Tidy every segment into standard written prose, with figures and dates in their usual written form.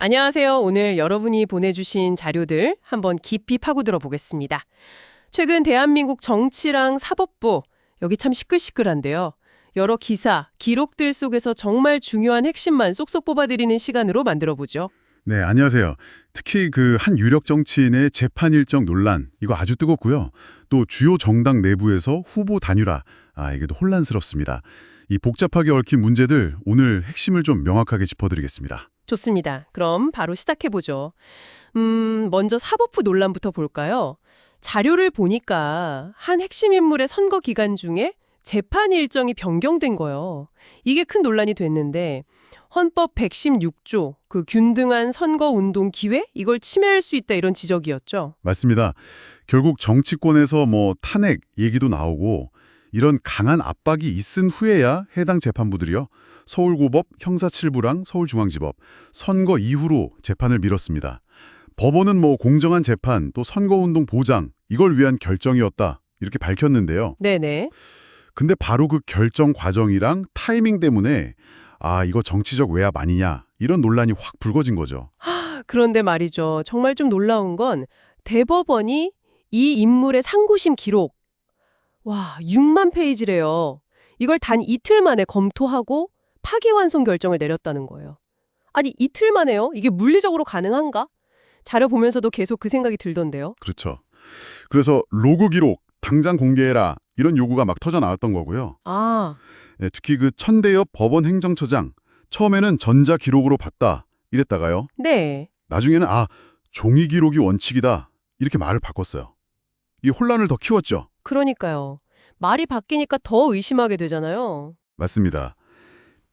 안녕하세요. 오늘 여러분이 보내주신 자료들 한번 깊이 파고들어 보겠습니다. 최근 대한민국 정치랑 사법부, 여기 참 시끌시끌한데요. 여러 기사, 기록들 속에서 정말 중요한 핵심만 쏙쏙 뽑아드리는 시간으로 만들어보죠. 네, 안녕하세요. 특히 그 한 유력 정치인의 재판 일정 논란, 이거 아주 뜨겁고요. 또 주요 정당 내부에서 후보 단일화, 이게도 혼란스럽습니다. 이 복잡하게 얽힌 문제들 오늘 핵심을 좀 명확하게 짚어드리겠습니다. 좋습니다. 그럼 바로 시작해보죠. 먼저 사법부 논란부터 볼까요? 자료를 보니까 한 핵심 인물의 선거 기간 중에 재판 일정이 변경된 거예요. 이게 큰 논란이 됐는데 헌법 116조, 그 균등한 선거운동 기회? 이걸 침해할 수 있다 이런 지적이었죠. 맞습니다. 결국 정치권에서 탄핵 얘기도 나오고 이런 강한 압박이 있은 후에야 해당 재판부들이요. 서울고법, 형사7부랑 서울중앙지법, 선거 이후로 재판을 미뤘습니다. 법원은 공정한 재판, 또 선거운동 보장, 이걸 위한 결정이었다. 이렇게 밝혔는데요. 네네. 근데 바로 그 결정 과정이랑 타이밍 때문에 이거 정치적 외압 아니냐, 이런 논란이 확 불거진 거죠. 그런데 말이죠. 정말 좀 놀라운 건 대법원이 이 인물의 상고심 기록, 6만 페이지래요. 이걸 단 이틀 만에 검토하고 파기환송 결정을 내렸다는 거예요. 아니, 이틀 만에요? 이게 물리적으로 가능한가? 자료 보면서도 계속 그 생각이 들던데요. 그렇죠. 그래서 로그 기록 당장 공개해라, 이런 요구가 막 터져 나왔던 거고요. 네, 특히 그 천대엽 법원 행정처장, 처음에는 전자 기록으로 봤다 이랬다가요. 네. 나중에는 종이 기록이 원칙이다, 이렇게 말을 바꿨어요. 이 혼란을 더 키웠죠. 그러니까요. 말이 바뀌니까 더 의심하게 되잖아요. 맞습니다.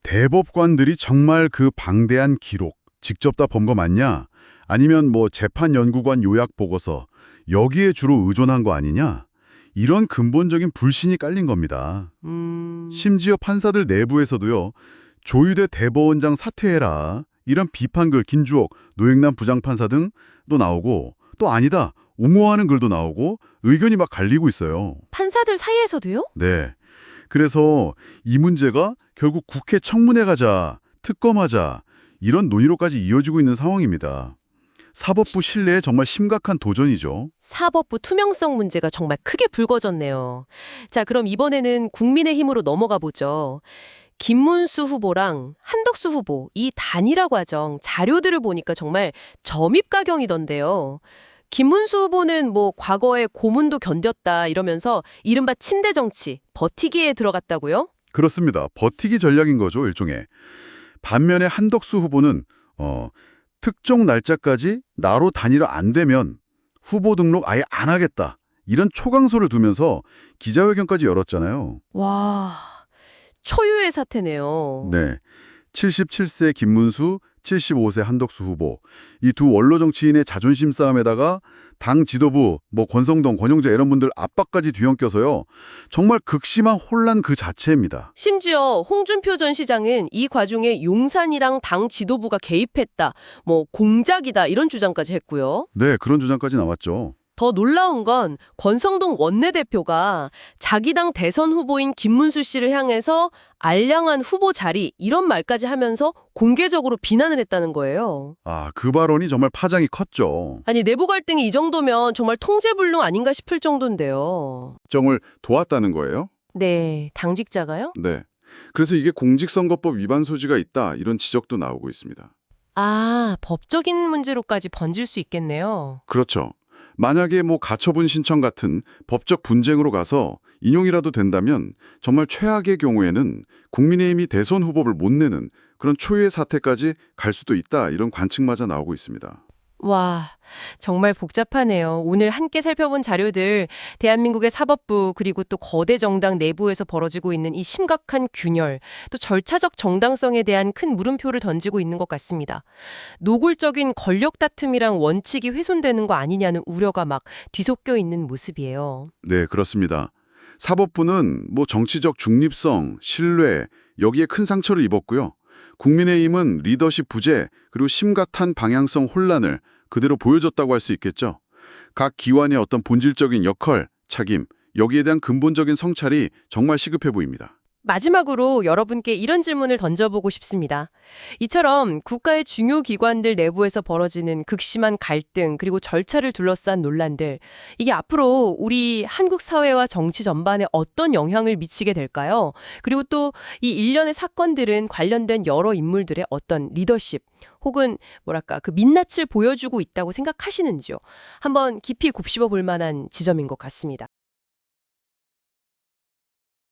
대법관들이 정말 그 방대한 기록 직접 다 본 거 맞냐? 아니면 재판연구관 요약 보고서 여기에 주로 의존한 거 아니냐? 이런 근본적인 불신이 깔린 겁니다. 심지어 판사들 내부에서도요. 조유대 대법원장 사퇴해라, 이런 비판글 김주옥, 노영남 부장판사 등도 나오고, 또 아니다, 옹호하는 글도 나오고 의견이 막 갈리고 있어요. 판사들 사이에서도요? 네. 그래서 이 문제가 결국 국회 청문회 가자, 특검하자, 이런 논의로까지 이어지고 있는 상황입니다. 사법부 신뢰에 정말 심각한 도전이죠. 사법부 투명성 문제가 정말 크게 불거졌네요. 자, 그럼 이번에는 국민의힘으로 넘어가 보죠. 김문수 후보랑 한덕수 후보, 이 단일화 과정 자료들을 보니까 정말 점입가경이던데요. 김문수 후보는 과거에 고문도 견뎠다 이러면서 이른바 침대 정치, 버티기에 들어갔다고요? 그렇습니다. 버티기 전략인 거죠, 일종의. 반면에 한덕수 후보는 특정 날짜까지 나로 단일화 안 되면 후보 등록 아예 안 하겠다, 이런 초강소를 두면서 기자회견까지 열었잖아요. 와, 초유의 사태네요. 네. 77세 김문수, 75세 한덕수 후보. 이 두 원로 정치인의 자존심 싸움에다가 당 지도부, 권성동, 권영재 이런 분들 압박까지 뒤엉켜서요. 정말 극심한 혼란 그 자체입니다. 심지어 홍준표 전 시장은 이 과정에 용산이랑 당 지도부가 개입했다, 공작이다 이런 주장까지 했고요. 네, 그런 주장까지 나왔죠. 더 놀라운 건 권성동 원내대표가 자기 당 대선 후보인 김문수 씨를 향해서 알량한 후보 자리 이런 말까지 하면서 공개적으로 비난을 했다는 거예요. 그 발언이 정말 파장이 컸죠. 아니, 내부 갈등이 이 정도면 정말 통제불능 아닌가 싶을 정도인데요. 정을 도왔다는 거예요? 네, 당직자가요? 네. 그래서 이게 공직선거법 위반 소지가 있다, 이런 지적도 나오고 있습니다. 법적인 문제로까지 번질 수 있겠네요. 그렇죠. 만약에 가처분 신청 같은 법적 분쟁으로 가서 인용이라도 된다면 정말 최악의 경우에는 국민의힘이 대선 후보를 못 내는 그런 초유의 사태까지 갈 수도 있다, 이런 관측마저 나오고 있습니다. 와, 정말 복잡하네요. 오늘 함께 살펴본 자료들, 대한민국의 사법부 그리고 또 거대 정당 내부에서 벌어지고 있는 이 심각한 균열, 또 절차적 정당성에 대한 큰 물음표를 던지고 있는 것 같습니다. 노골적인 권력 다툼이랑 원칙이 훼손되는 거 아니냐는 우려가 막 뒤섞여 있는 모습이에요. 네, 그렇습니다. 사법부는 정치적 중립성, 신뢰, 여기에 큰 상처를 입었고요. 국민의힘은 리더십 부재, 그리고 심각한 방향성 혼란을 그대로 보여줬다고 할 수 있겠죠. 각 기관의 어떤 본질적인 역할, 책임, 여기에 대한 근본적인 성찰이 정말 시급해 보입니다. 마지막으로 여러분께 이런 질문을 던져보고 싶습니다. 이처럼 국가의 중요 기관들 내부에서 벌어지는 극심한 갈등 그리고 절차를 둘러싼 논란들, 이게 앞으로 우리 한국 사회와 정치 전반에 어떤 영향을 미치게 될까요? 그리고 또 이 일련의 사건들은 관련된 여러 인물들의 어떤 리더십 혹은 뭐랄까 그 민낯을 보여주고 있다고 생각하시는지요? 한번 깊이 곱씹어 볼 만한 지점인 것 같습니다.